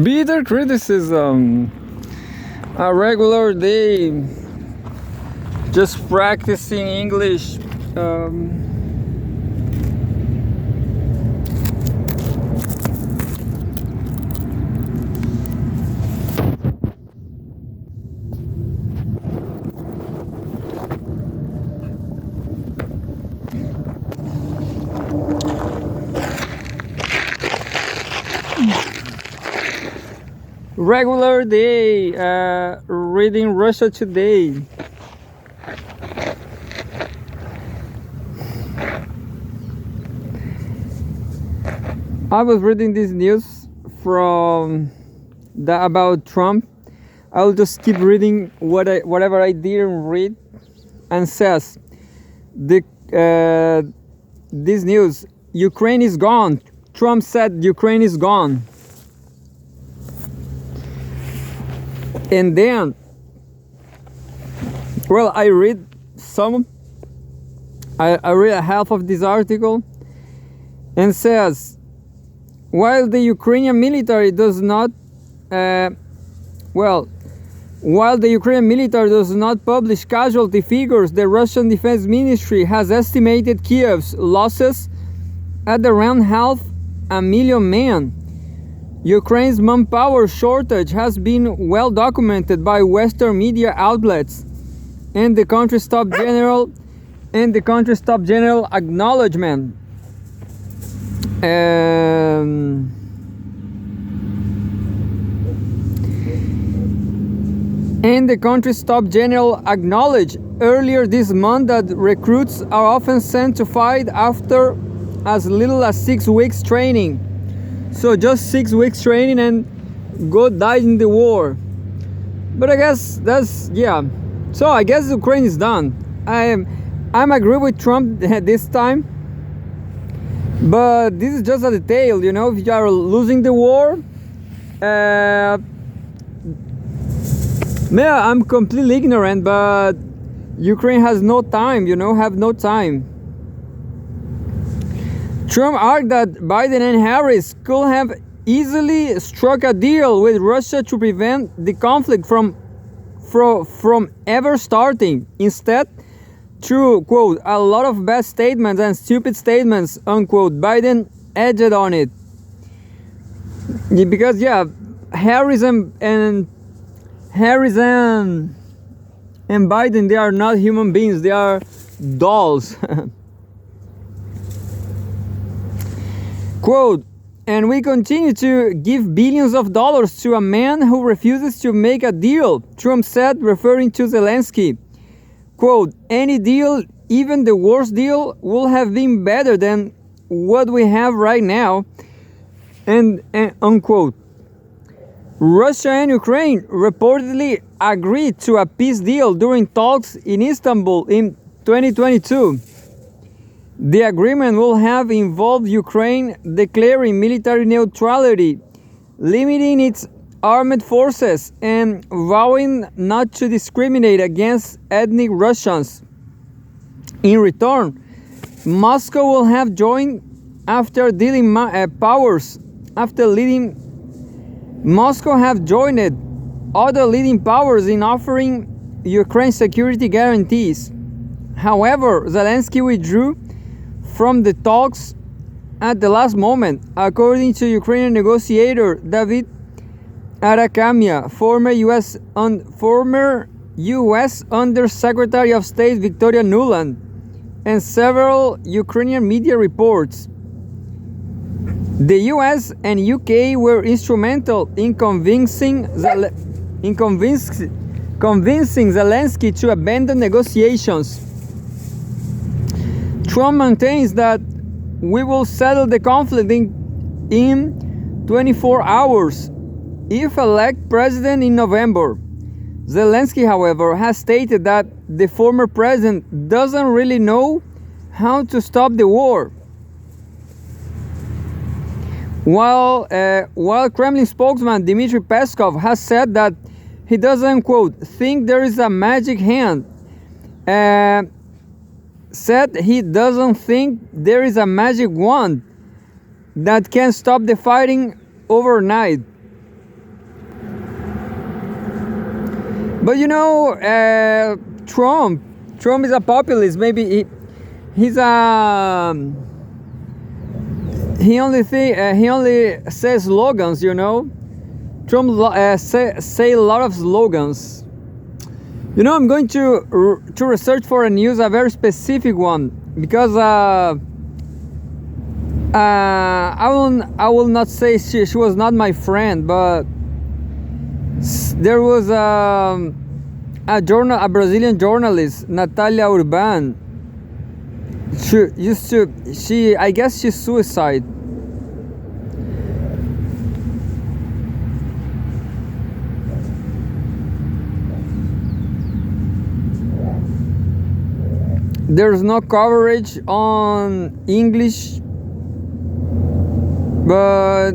Bitter criticism. A regular day just practicing English. Regular day reading Russia Today. I was reading this news about Trump. I'll just keep reading whatever I didn't read, and says this news: Ukraine is gone. Trump said Ukraine is gone. And then, well, I read a half of this article, and says, while the Ukrainian military does not publish casualty figures, the Russian Defense Ministry has estimated Kiev's losses at around 500,000 men. Ukraine's manpower shortage has been well documented by Western media outlets, and the country's top general acknowledgement. And the country's top general acknowledged earlier this month that recruits are often sent to fight after as little as 6 weeks training. So just 6 weeks training and go die in the war. But I guess So I guess Ukraine is done. I'm agree with Trump this time. But this is just a detail, if you are losing the war. I'm completely ignorant, but Ukraine has no time, have no time. Trump argued that Biden and Harris could have easily struck a deal with Russia to prevent the conflict from ever starting. Instead, through, quote, a lot of bad statements and stupid statements, unquote, Biden edged on it. Because, Harris and Biden, they are not human beings, they are dolls. Quote, and we continue to give billions of dollars to a man who refuses to make a deal, Trump said, referring to Zelensky. Quote, any deal, even the worst deal, will have been better than what we have right now, and unquote. Russia and Ukraine reportedly agreed to a peace deal during talks in Istanbul in 2022. The agreement will have involved Ukraine declaring military neutrality, limiting its armed forces, and vowing not to discriminate against ethnic Russians. In return, Moscow will have joined Moscow have joined other leading powers in offering Ukraine security guarantees. However, Zelensky withdrew from the talks at the last moment, according to Ukrainian negotiator David Arakhamia, former U.S. Under-Secretary of State Victoria Nuland, and several Ukrainian media reports. The U.S. and U.K. were instrumental in convincing Zelensky to abandon negotiations. Trump maintains that we will settle the conflict in 24 hours if elect president in November. Zelensky, however, has stated that the former president doesn't really know how to stop the war. While Kremlin spokesman Dmitry Peskov has said that he doesn't, quote, think there is a magic hand, said he doesn't think there is a magic wand that can stop the fighting overnight. But you know, Trump is a populist. Maybe he's a he only says slogans. You know, Trump say a lot of slogans. You know, I'm going to research for a news, a very specific one, because I will not say she was not my friend, but there was a Brazilian journalist, Nathalia Urban. I guess she suicide. There's no coverage on English, but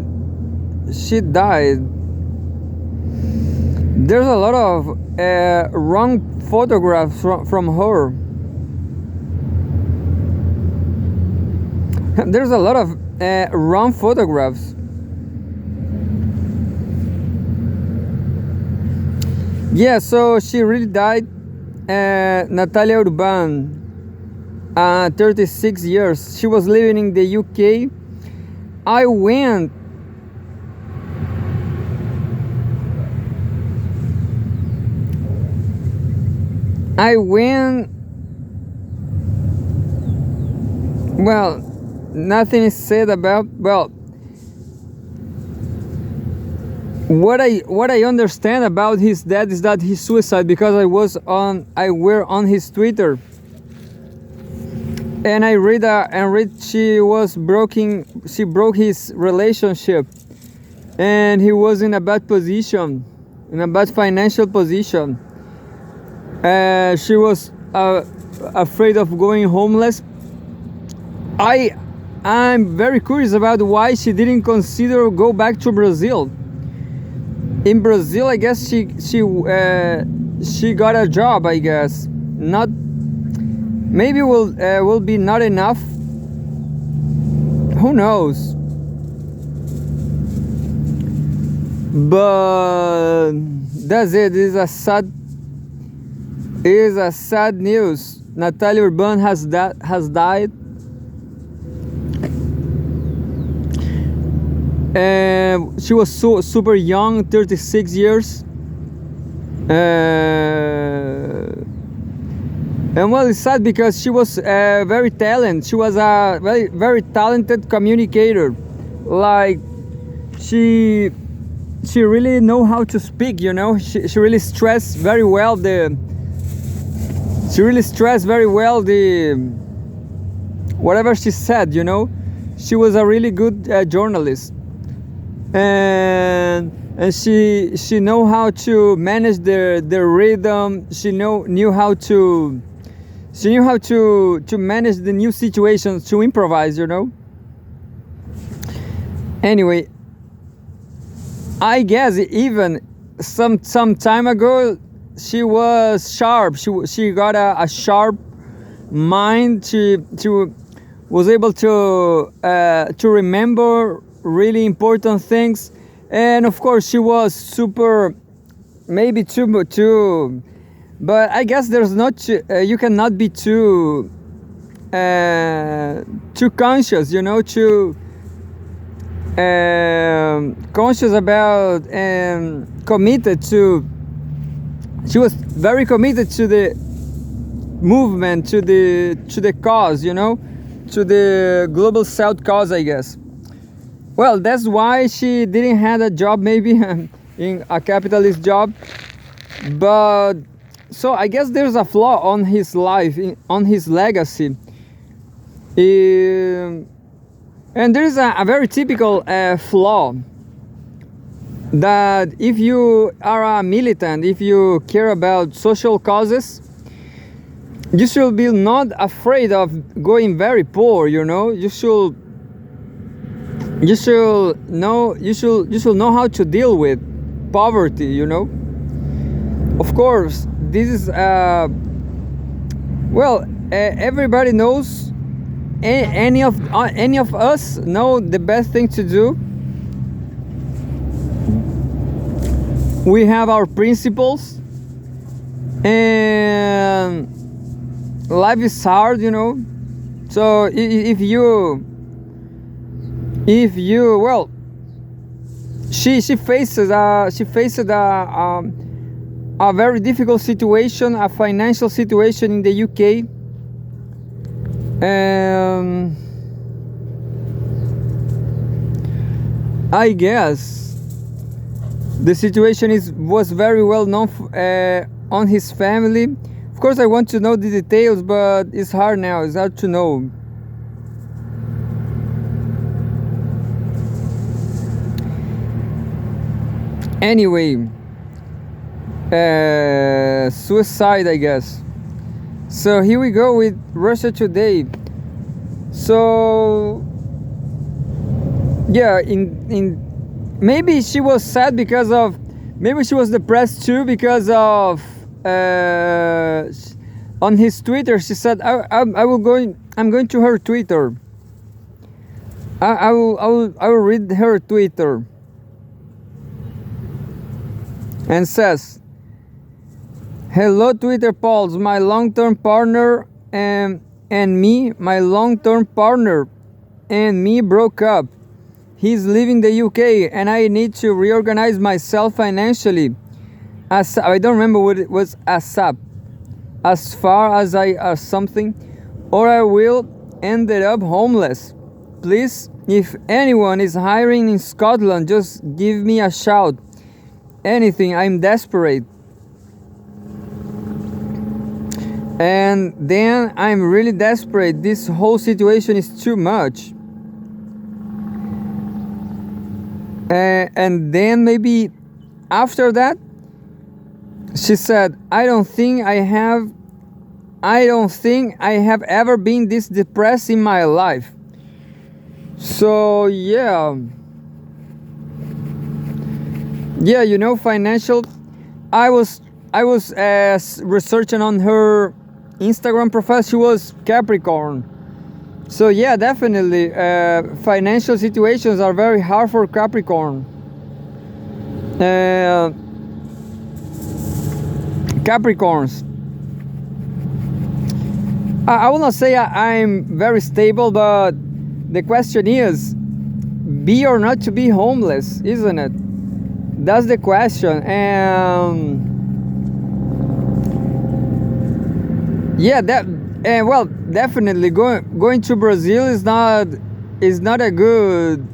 she died. There's a lot of wrong photographs from her. There's a lot of wrong photographs. Yeah, so she really died. Nathalia Urban, 36 years. She was living in the UK. I went well, nothing is said about, well, what I understand about his death is that he suicide, because I were on his Twitter, and I read she broke his relationship, and he was in a bad position, in a bad financial position. She was afraid of going homeless. I'm very curious about why she didn't consider go back to Brazil. In Brazil, I guess she got a job. I guess not. Maybe will be not enough. Who knows? But that's it. It is a sad news. Nathalia Urban has died. She was super young, 36 years. And well, it's sad because she was very talented. She was a very talented communicator. Like she really know how to speak. You know, she really stressed very well the whatever she said. You know, she was a really good journalist. And she know how to manage the rhythm. She knew how to manage the new situations, to improvise, you know. Anyway, I guess even some time ago she was sharp. She got a sharp mind. She was able to remember really important things, and of course she was super, maybe too, but I guess there's not you cannot be too conscious, you know, too conscious about and committed to. She was very committed to the movement, to the cause, you know, to the global south cause, I guess. Well, that's why she didn't have a job, maybe in a capitalist job. But so I guess there's a flaw on his life, on his legacy. And there is a very typical flaw, that if you are a militant, if you care about social causes, you should be not afraid of going very poor, you know. You should know how to deal with poverty, you know. Of course, this is everybody knows. Any of us know the best thing to do. We have our principles, and life is hard, you know. So if you well, she faces a very difficult situation, a financial situation in the UK. I guess the situation was very well known on his family. Of course, I want to know the details, but it's hard now. It's hard to know. Anyway, suicide, I guess. So here we go with Russia Today. So yeah, in maybe she was sad because of, maybe she was depressed too because of on his Twitter she said, I'm going to her Twitter. I will read her Twitter. And says, "Hello Twitter Pulse, my long-term partner and me, my long-term partner and me broke up. He's leaving the UK and I need to reorganize myself financially. As I don't remember what it was, ASAP, as far as something, or I will end up homeless. Please, if anyone is hiring in Scotland, just give me a shout. Anything, I'm desperate. And then I'm really desperate. This whole situation is too much." And then maybe after that, she said, I don't think I have ever been this depressed in my life. So yeah, you know, financial. I was researching on her Instagram profile. She was Capricorn. So yeah, definitely, financial situations are very hard for Capricorn. Capricorns. I will not say I'm very stable, but the question is, be or not to be homeless, isn't it? That's the question. And yeah, well, definitely going to Brazil is not a good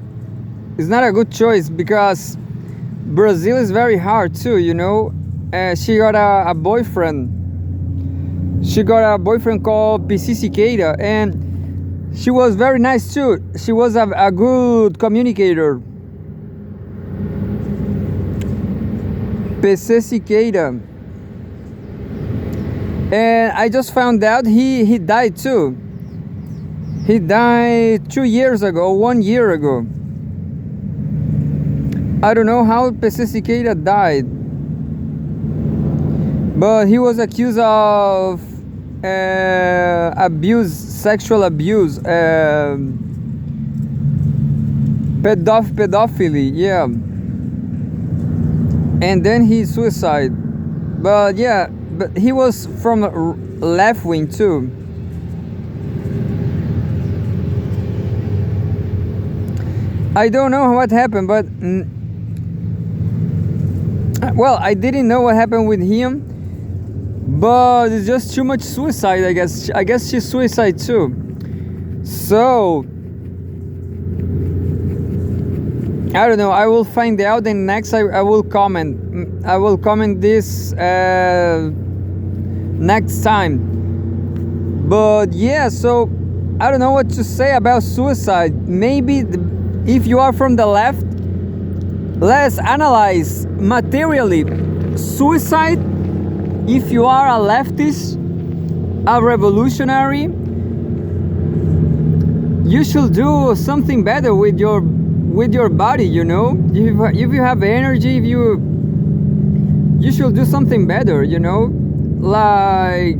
choice, because Brazil is very hard too, you know. She got a boyfriend. She got a boyfriend called PC Cicada, and she was very nice too. She was a good communicator. PC Cicada. And I just found out he died too. He died 2 years ago, 1 year ago. I don't know how PC Cicada died, but he was accused of sexual abuse, pedophilia, yeah. And then he suicide. But yeah, but he was from left wing too. I don't know what happened, but well, I didn't know what happened with him, but it's just too much suicide, I guess. I guess she's suicide too. So I don't know. I will find out, and next I will comment. I will comment this next time. But yeah, so I don't know what to say about suicide. Maybe if you are from the left, let's analyze materially suicide. If you are a leftist, a revolutionary, you should do something better with your body, you know. If you have energy, you should do something better, you know, like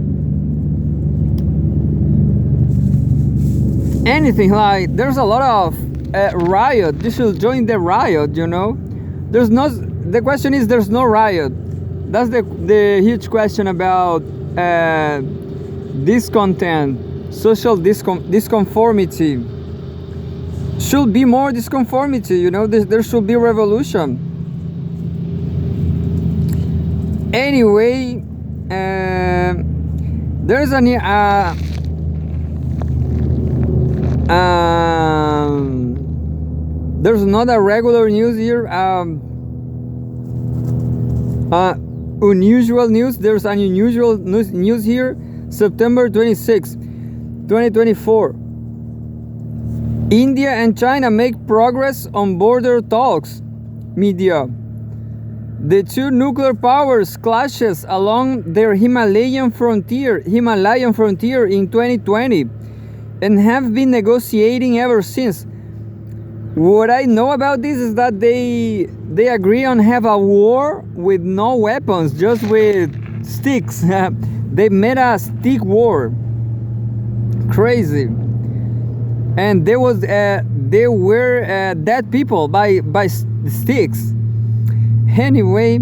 anything. Like there's a lot of riot. You should join the riot, you know. The question is, there's no riot. that's the huge question about discontent, social disconformity. Should be more disconformity, you know. There should be revolution. Anyway, there's there's not a regular news here. Unusual news. There's an unusual news here. September 26, 2024. India and China make progress on border talks. Media. The two nuclear powers clashes along their Himalayan frontier in 2020 and have been negotiating ever since. What I know about this is that they agree on have a war with no weapons, just with sticks. They made a stick war. Crazy. And they were dead people by sticks. Anyway,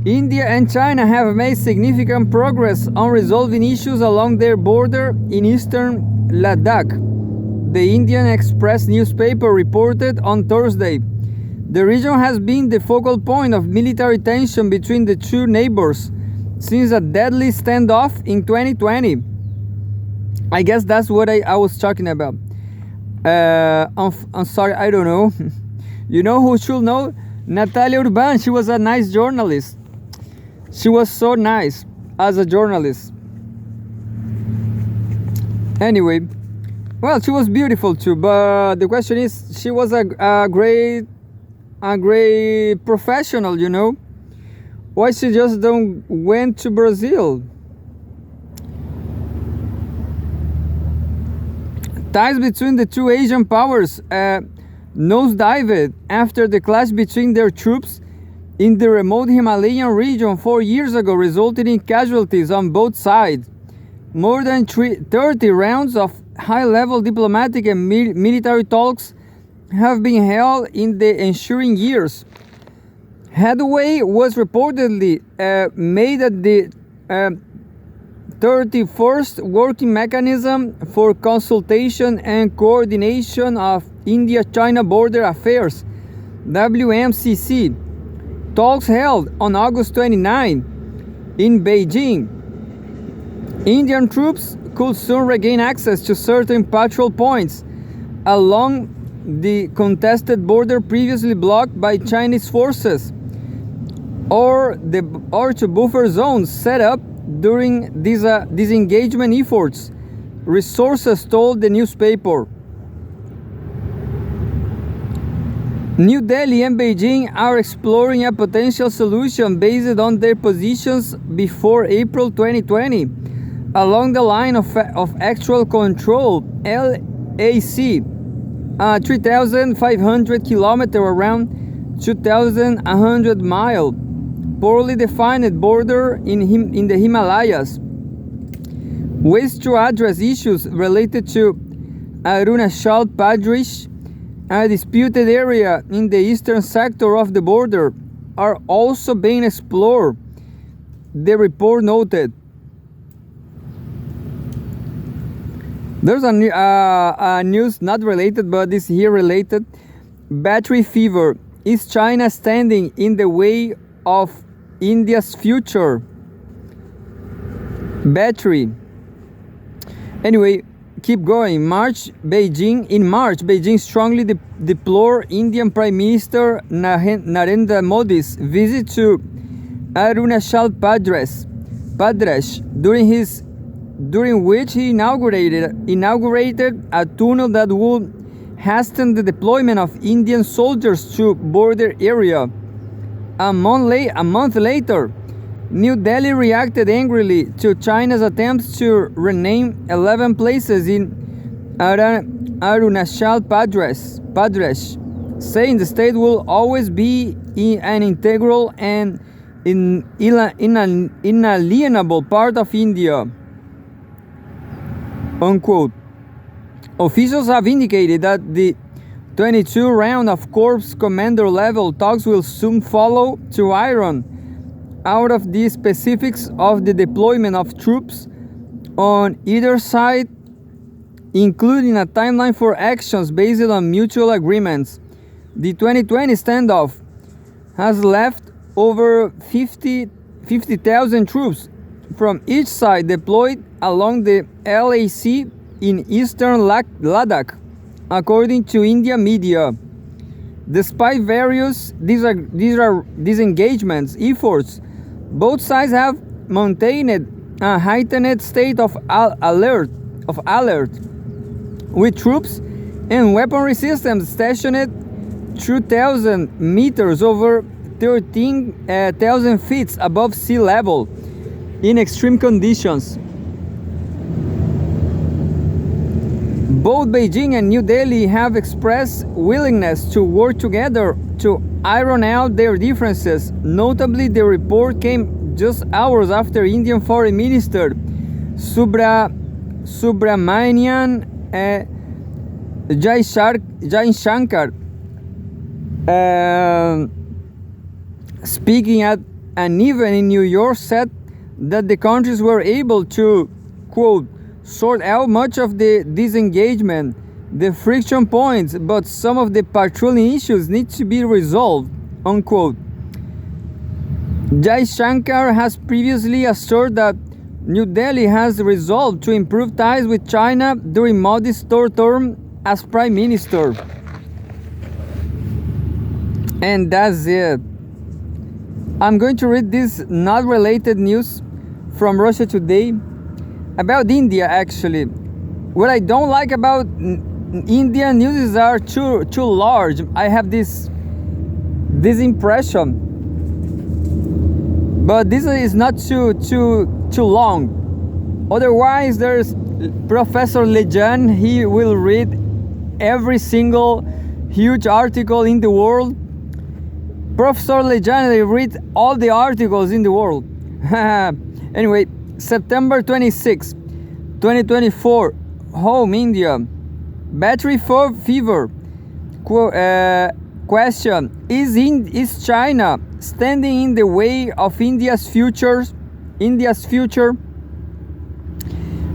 India and China have made significant progress on resolving issues along their border in eastern Ladakh. The Indian Express newspaper reported on Thursday. The region has been the focal point of military tension between the two neighbors since a deadly standoff in 2020. I guess that's what I was talking about. I'm sorry, I don't know. You know who should know? Nathalia Urban. She was a nice journalist. She was so nice as a journalist. Anyway, well, she was beautiful too. But the question is, she was a great professional. You know, why she just don't went to Brazil? Ties between the two Asian powers nosedived after the clash between their troops in the remote Himalayan region 4 years ago, resulting in casualties on both sides. More than 30 rounds of high-level diplomatic and military talks have been held in the ensuing years. Headway was reportedly made at the 31st Working Mechanism for Consultation and Coordination of India-China Border Affairs, WMCC, talks held on August 29 in Beijing. Indian troops could soon regain access to certain patrol points along the contested border previously blocked by Chinese forces, or to buffer zones set up during these disengagement efforts, resources told the newspaper. New Delhi and Beijing are exploring a potential solution based on their positions before April 2020 along the line of actual control, LAC, 3,500 kilometers, around 2,100 mile, poorly defined border in the Himalayas. Ways to address issues related to Arunachal Pradesh, a disputed area in the eastern sector of the border, are also being explored, the report noted. There's a news not related, but is here related. Battery fever. Is China standing in the way of India's future? Battery. Anyway, keep going. In March, Beijing strongly deplored Indian Prime Minister Narendra Modi's visit to Arunachal Pradesh, during which he inaugurated a tunnel that would hasten the deployment of Indian soldiers to border area. A month later, New Delhi reacted angrily to China's attempts to rename 11 places in Arunachal Pradesh, saying the state will always be an integral and inalienable part of India. Unquote. Officials have indicated that the 22 round of Corps Commander level talks will soon follow to iron out of the specifics of the deployment of troops on either side, including a timeline for actions based on mutual agreements. The 2020 standoff has left over 50,000 troops from each side deployed along the LAC in eastern Ladakh, according to Indian media. Despite various disengagement efforts, both sides have maintained a heightened state of alert, with troops and weaponry systems stationed 2,000 meters over 13,000 feet above sea level in extreme conditions. Both Beijing and New Delhi have expressed willingness to work together to iron out their differences. Notably, the report came just hours after Indian Foreign Minister Subramanian Jaishankar, speaking at an event in New York, said that the countries were able to, quote, sort out much of the disengagement, the friction points, but some of the patrolling issues need to be resolved, unquote. Jaishankar has previously asserted that New Delhi has resolved to improve ties with China during Modi's third term as Prime Minister. And that's it. I'm going to read this not related news from Russia Today about India, actually. What I don't like about Indian news is are too large. I have this impression, but this is not too long. Otherwise, there's Professor Lejan. He will read every single huge article in the world. Professor Lejan, they read all the articles in the world. Anyway, September 26, 2024, home India. Battery for fever. Question: Is China standing in the way of India's future?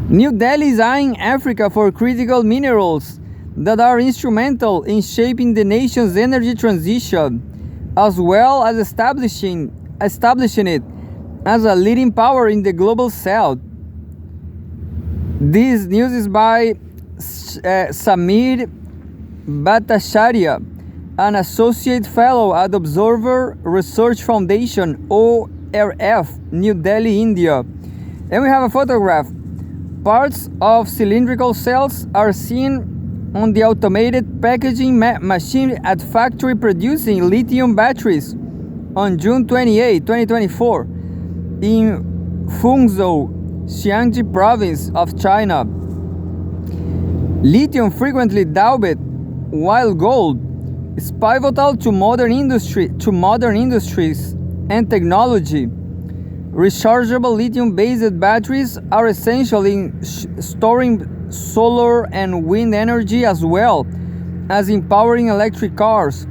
New Delhi is eyeing Africa for critical minerals that are instrumental in shaping the nation's energy transition, as well as establishing it as a leading power in the global south. This news is by Samir Bhattacharya, an associate fellow at Observer Research Foundation, ORF, New Delhi, India. And we have a photograph. Parts of cylindrical cells are seen on the automated packaging machine at factory producing lithium batteries on June 28, 2024, in Fuzhou, Jiangxi province of China. Lithium, frequently doubted, while gold, is pivotal to modern industries and technology. Rechargeable lithium-based batteries are essential in storing solar and wind energy, as well as in powering electric cars.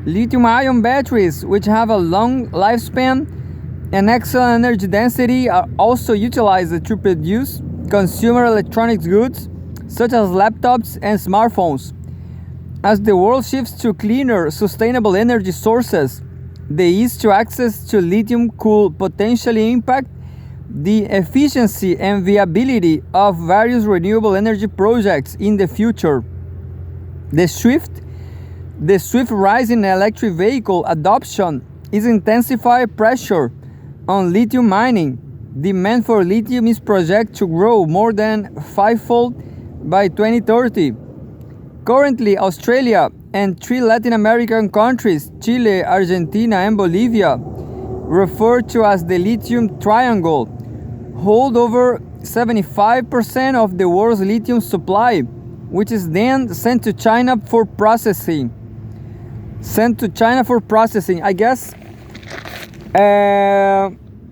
Lithium-ion batteries, which have a long lifespan and excellent energy density, are also utilized to produce consumer electronics goods such as laptops and smartphones. As the world shifts to cleaner, sustainable energy sources, the ease to access to lithium could potentially impact the efficiency and viability of various renewable energy projects in the future. The swift rise in electric vehicle adoption is intensifying pressure on lithium mining. Demand for lithium is projected to grow more than fivefold by 2030. Currently, Australia and 3 Latin American countries, Chile, Argentina, and Bolivia, referred to as the Lithium Triangle, hold over 75% of the world's lithium supply, which is then sent to China for processing. I guess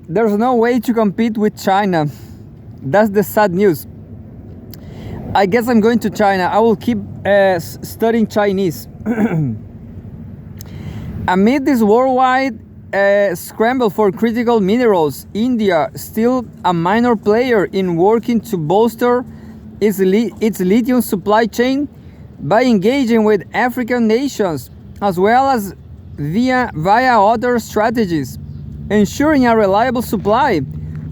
there's no way to compete with China. That's the sad news. I guess I'm going to China. I will keep studying Chinese. Amid this worldwide scramble for critical minerals, India, still a minor player in working to bolster its lithium supply chain by engaging with African nations as well as via other strategies. Ensuring a reliable supply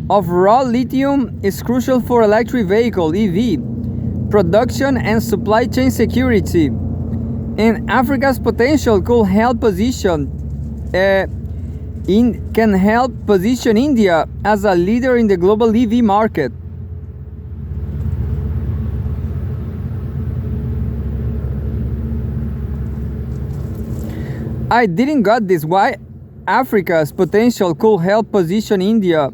of raw lithium is crucial for electric vehicle (EV) production and supply chain security. And Africa's potential could help position India as a leader in the global EV market. I didn't got this. Why Africa's potential could help position India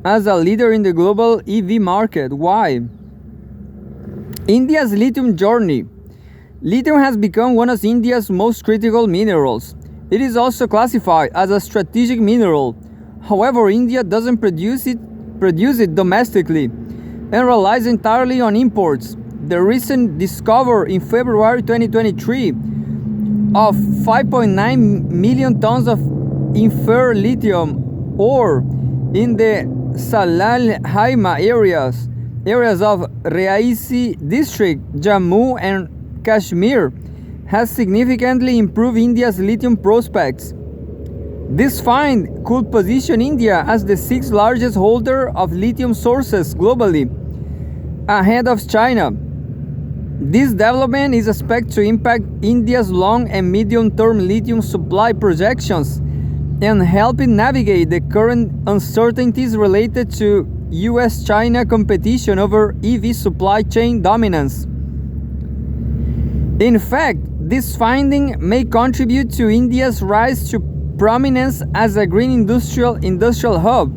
as a leader in the global EV market? Why? India's lithium journey. Lithium has become one of India's most critical minerals. It is also classified as a strategic mineral. However, India doesn't produce it domestically and relies entirely on imports. The recent discovery in February 2023 of 5.9 million tons of inferred lithium ore in the Salal-Haima areas of Reaisi district, Jammu and Kashmir, has significantly improved India's lithium prospects. This find could position India as the sixth largest holder of lithium sources globally, ahead of China. This development is expected to impact India's long and medium-term lithium supply projections and help it navigate the current uncertainties related to US-China competition over EV supply chain dominance. In fact, this finding may contribute to India's rise to prominence as a green industrial hub.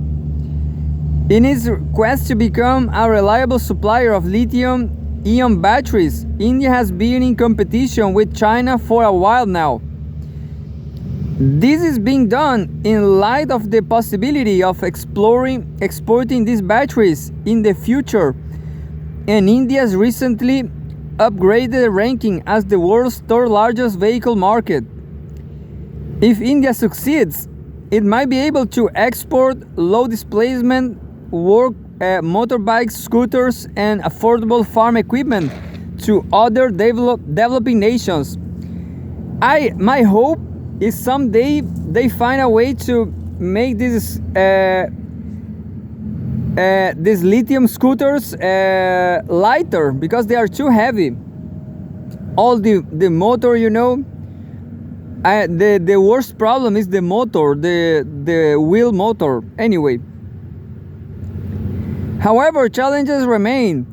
In its quest to become a reliable supplier of lithium-ion batteries, India has been in competition with China for a while now. This is being done in light of the possibility of exporting these batteries in the future, and India's recently upgraded ranking as the world's third largest vehicle market. If India succeeds, it might be able to export low displacement motorbikes, scooters, and affordable farm equipment to other developing nations. My hope is someday they find a way to make these lithium scooters lighter, because they are too heavy. All the motor, the worst problem is the motor, the wheel motor. Anyway, however, challenges remain.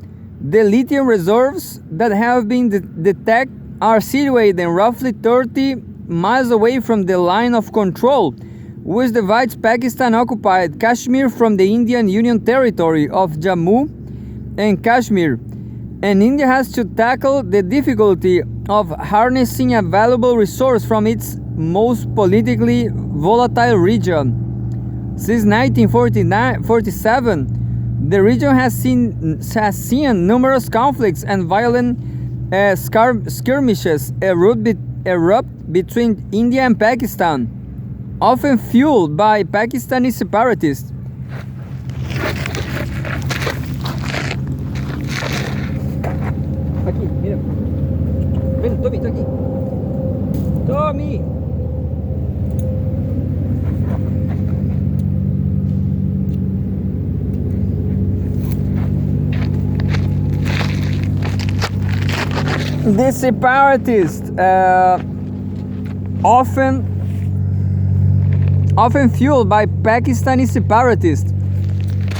The lithium reserves that have been detected are situated roughly 30 miles away from the line of control, which divides Pakistan-occupied Kashmir from the Indian Union territory of Jammu and Kashmir. And India has to tackle the difficulty of harnessing a valuable resource from its most politically volatile region. Since 1947, the region has seen numerous conflicts and violent skirmishes erupt between India and Pakistan, often fueled by Pakistani separatists. Aqui, mira. Ven, Tommy, tá aqui. Tommy! The separatists often fueled by Pakistani separatists.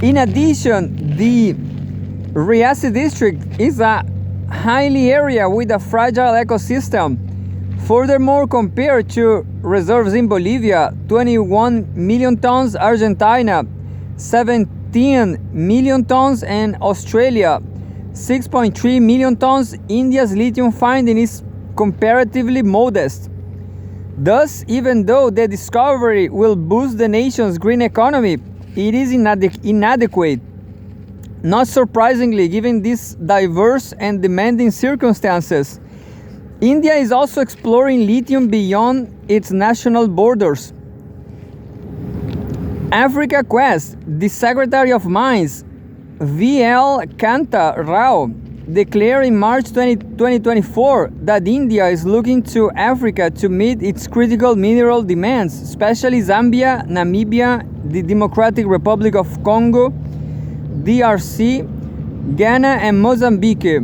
In addition, the Reaisi district is a highly area with a fragile ecosystem. Furthermore, compared to reserves in Bolivia, 21 million tons, Argentina, 17 million tons, and Australia, 6.3 million tons, India's lithium finding is comparatively modest. Thus, even though the discovery will boost the nation's green economy, it is inadequate. Not surprisingly, given these diverse and demanding circumstances, India is also exploring lithium beyond its national borders. Africa Quest, the Secretary of Mines, V.L. Kanta Rao, declared in March 2024 that India is looking to Africa to meet its critical mineral demands, especially Zambia, Namibia, the Democratic Republic of Congo, DRC, Ghana, and Mozambique.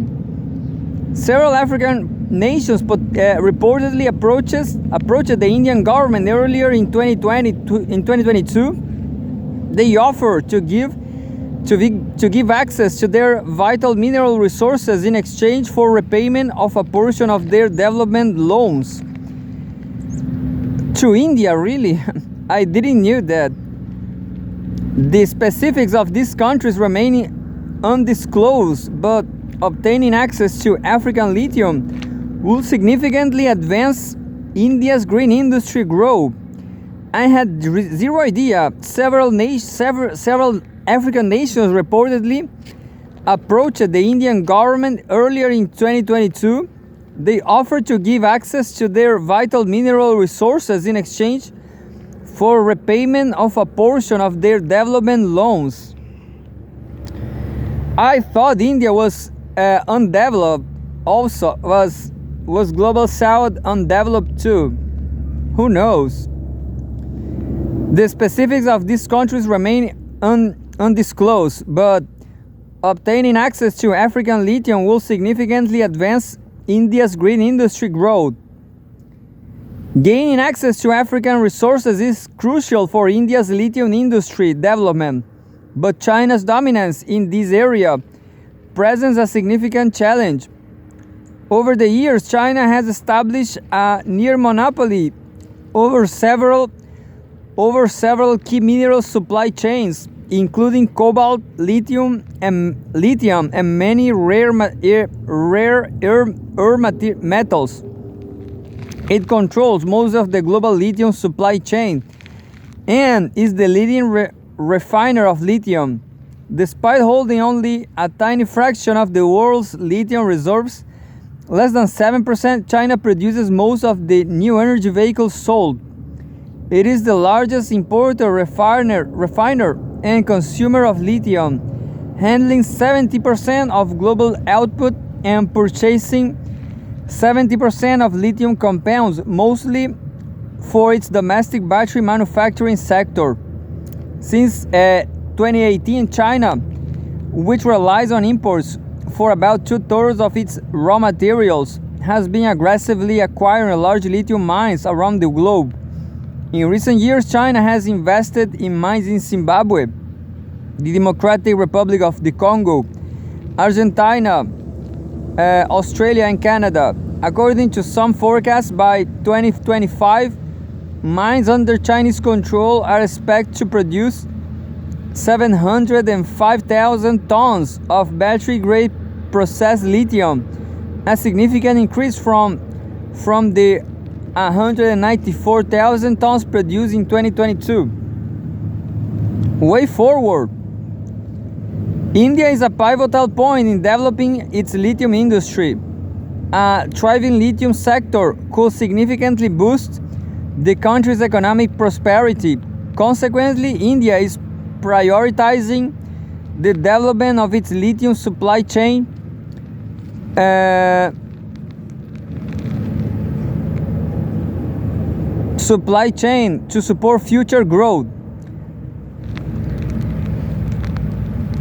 Several African nations reportedly approached the Indian government earlier in 2022. They offered to give access to their vital mineral resources in exchange for repayment of a portion of their development loans. To India, really? I didn't know that. The specifics of these countries remain undisclosed, but obtaining access to African lithium will significantly advance India's green industry growth. I had zero idea. Several African nations reportedly approached the Indian government earlier in 2022. They offered to give access to their vital mineral resources in exchange for repayment of a portion of their development loans. I thought India was undeveloped. Also, was Global South undeveloped too? Who knows? The specifics of these countries remain undisclosed, but obtaining access to African lithium will significantly advance India's green industry growth. Gaining access to African resources is crucial for India's lithium industry development, but China's dominance in this area presents a significant challenge. Over the years, China has established a near monopoly over several key mineral supply chains, including cobalt, lithium, and many rare metals. It controls most of the global lithium supply chain and is the leading refiner of lithium. Despite holding only a tiny fraction of the world's lithium reserves, less than 7%, China produces most of the new energy vehicles sold. It is the largest importer, refiner, and consumer of lithium, handling 70% of global output and purchasing 70% of lithium compounds, mostly for its domestic battery manufacturing sector. Since 2018, China, which relies on imports for about 2/3 of its raw materials, has been aggressively acquiring large lithium mines around the globe. In recent years, China has invested in mines in Zimbabwe, the Democratic Republic of the Congo, Argentina, Australia, and Canada. According to some forecasts, by 2025, mines under Chinese control are expected to produce 705,000 tons of battery-grade processed lithium, a significant increase from the 194,000 tons produced in 2022. Way forward. India is a pivotal point in developing its lithium industry. A thriving lithium sector could significantly boost the country's economic prosperity. Consequently, India is prioritizing the development of its lithium supply chain to support future growth.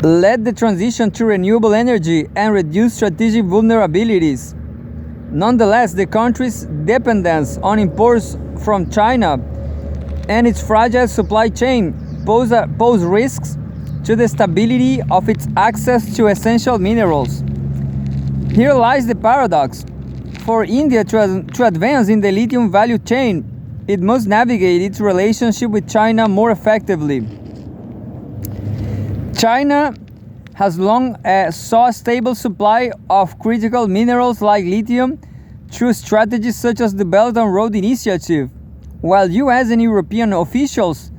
Led the transition to renewable energy and reduce strategic vulnerabilities. Nonetheless, the country's dependence on imports from China and its fragile supply chain pose risks to the stability of its access to essential minerals. Here lies the paradox. For India to advance in the lithium value chain, it must navigate its relationship with China more effectively. China has long sought a stable supply of critical minerals like lithium through strategies such as the Belt and Road Initiative, while US and European officials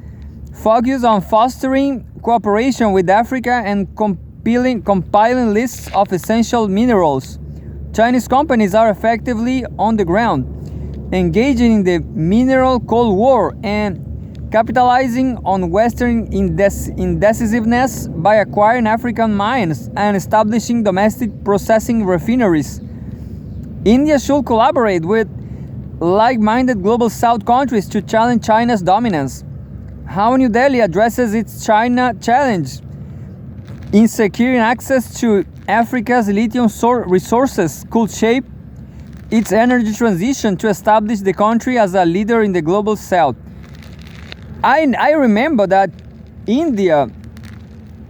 focus on fostering cooperation with Africa and compiling lists of essential minerals. Chinese companies are effectively on the ground, engaging in the mineral Cold War and capitalizing on Western indecisiveness by acquiring African mines and establishing domestic processing refineries. India should collaborate with like-minded Global South countries to challenge China's dominance. How New Delhi addresses its China challenge in securing access to Africa's lithium resources could shape its energy transition to establish the country as a leader in the Global South. I remember that India,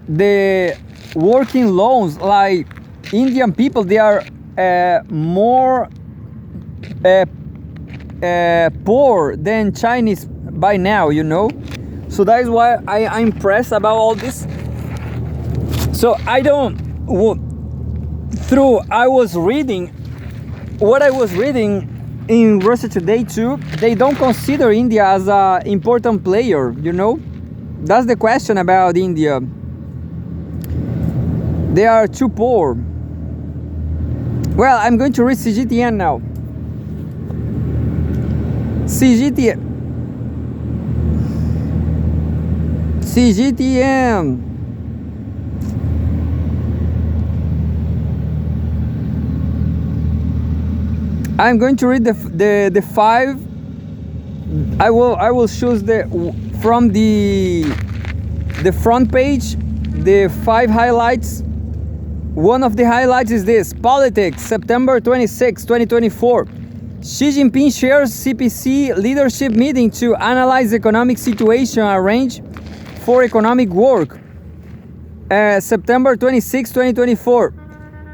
the working loans, like Indian people, they are more poor than Chinese by now, you know. So that is why I'm impressed about all this. So I was reading what I was reading in Russia Today too. They don't consider India as an important player, you know. That's the question about India. They are too poor. Well, I'm going to read CGTN now. CGTN. I'm going to read the five. I will choose from the front page the 5 highlights. One of the highlights is this: politics, September 26, 2024. Xi Jinping shares CPC leadership meeting to analyze economic situation arranged for economic work. September 26, 2024.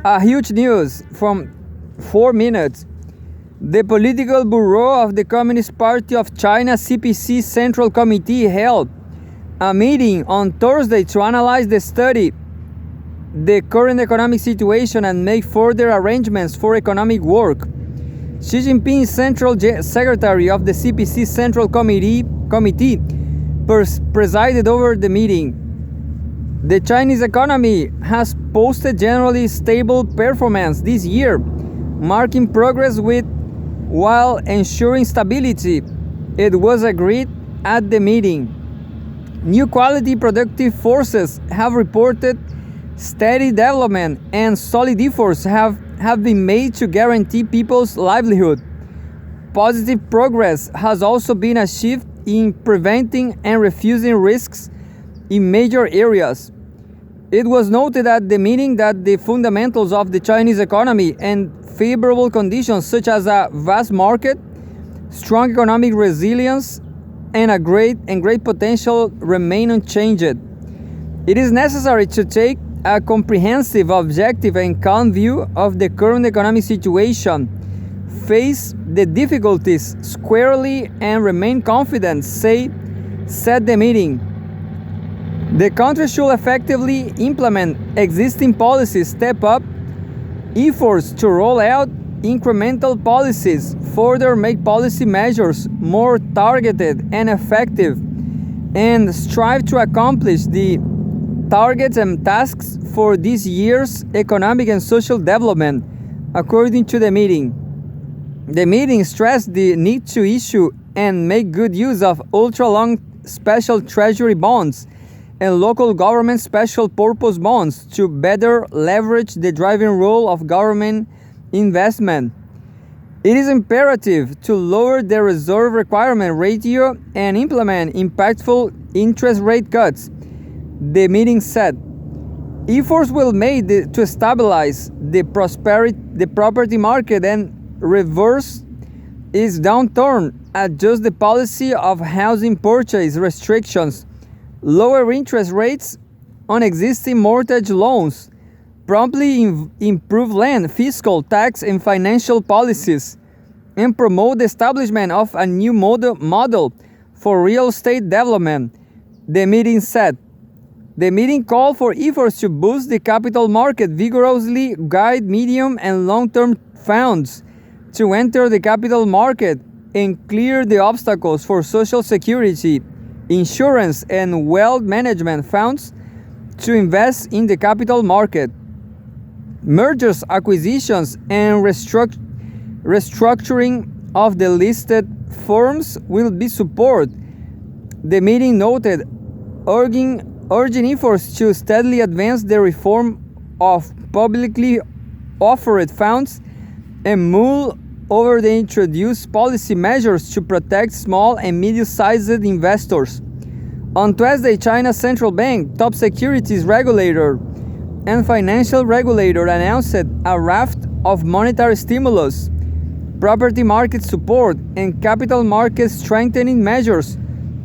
A huge news from 4 minutes. The Political Bureau of the Communist Party of China CPC Central Committee held a meeting on Thursday to analyze the study, the current economic situation, and make further arrangements for economic work. Xi Jinping, Central Secretary of the CPC Central Committee, presided over the meeting. The Chinese economy has posted generally stable performance this year, marking progress while ensuring stability. It was agreed at the meeting. New quality productive forces have reported steady development, and solid efforts have been made to guarantee people's livelihood. Positive progress has also been achieved in preventing and refusing risks in major areas. It was noted at the meeting that the fundamentals of the Chinese economy and favorable conditions such as a vast market, strong economic resilience, and great potential remain unchanged. It is necessary to take a comprehensive, objective, and calm view of the current economic situation, face the difficulties squarely, and remain confident, said the meeting. The country should effectively implement existing policies, step up efforts to roll out incremental policies, further make policy measures more targeted and effective, and strive to accomplish the targets and tasks for this year's economic and social development, according to the meeting. The meeting stressed the need to issue and make good use of ultra-long special treasury bonds and local government special purpose bonds to better leverage the driving role of government investment. It is imperative to lower the reserve requirement ratio and implement impactful interest rate cuts, the meeting said. Efforts will be made to stabilize the property market and reverse its downturn, adjust the policy of housing purchase restrictions, lower interest rates on existing mortgage loans, promptly improve land, fiscal, tax, and financial policies, and promote the establishment of a new model for real estate development, the meeting said. The meeting called for efforts to boost the capital market, vigorously guide medium and long-term funds to enter the capital market, and clear the obstacles for social security, insurance, and wealth management funds to invest in the capital market. Mergers, acquisitions, and restructuring of the listed firms will be supported, The meeting noted urging efforts to steadily advance the reform of publicly offered funds and mull over the introduced policy measures to protect small and medium-sized investors. On Tuesday, China's central bank, top securities regulator, and financial regulator announced a raft of monetary stimulus, property market support, and capital market strengthening measures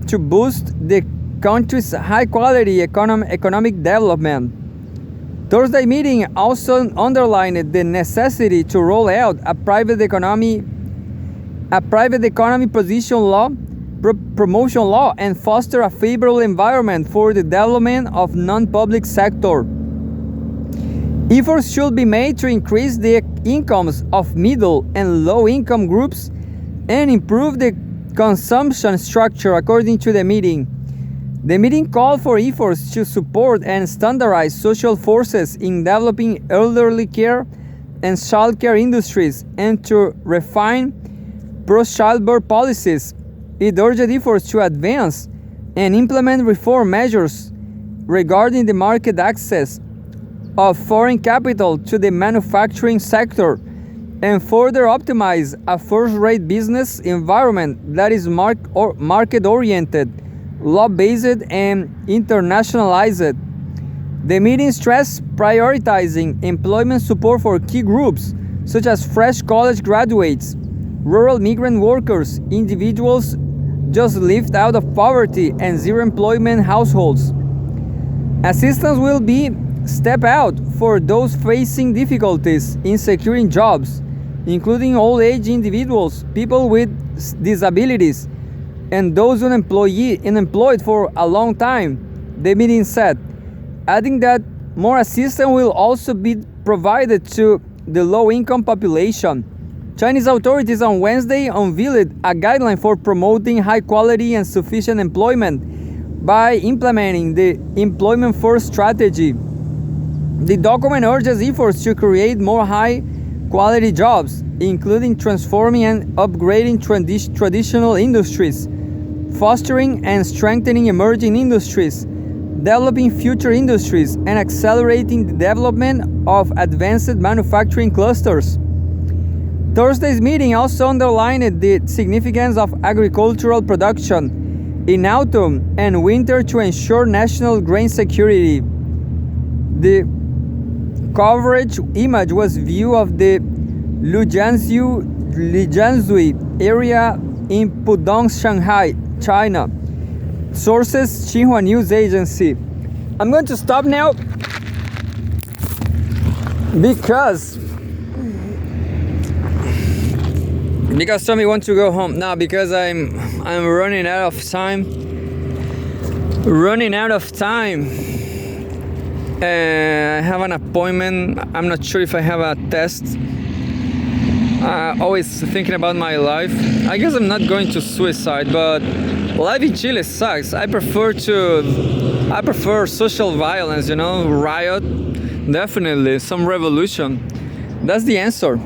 to boost the country's high-quality economic development. Thursday meeting also underlined the necessity to roll out a private economy position law, promotion law, and foster a favorable environment for the development of non-public sector. Efforts should be made to increase the incomes of middle and low-income groups and improve the consumption structure, according to the meeting. The meeting called for efforts to support and standardize social forces in developing elderly care and childcare industries and to refine pro-childbirth policies. It urged efforts to advance and implement reform measures regarding the market access of foreign capital to the manufacturing sector and further optimize a first-rate business environment that is market-oriented, law-based, and internationalized. The meeting stressed prioritizing employment support for key groups such as fresh college graduates, rural migrant workers, individuals just lifted out of poverty, and zero-employment households. Assistance will be stepped out for those facing difficulties in securing jobs, including old-age individuals, people with disabilities, and those unemployed for a long time, the meeting said, adding that more assistance will also be provided to the low-income population. Chinese authorities on Wednesday unveiled a guideline for promoting high-quality and sufficient employment by implementing the Employment First strategy. The document urges efforts to create more high-quality jobs, including transforming and upgrading traditional industries, fostering and strengthening emerging industries, developing future industries, and accelerating the development of advanced manufacturing clusters. Thursday's meeting also underlined the significance of agricultural production in autumn and winter to ensure national grain security. The coverage image was view of the Lijiangsu area in Pudong, Shanghai, China. Sources: Xinhua News Agency. I'm going to stop now because Tommy wants to go home now because I'm running out of time. I have an appointment. I'm not sure if I have a test. Always thinking about my life. I guess I'm not going to suicide, but life in Chile sucks. I prefer social violence, riot, definitely some revolution. That's the answer.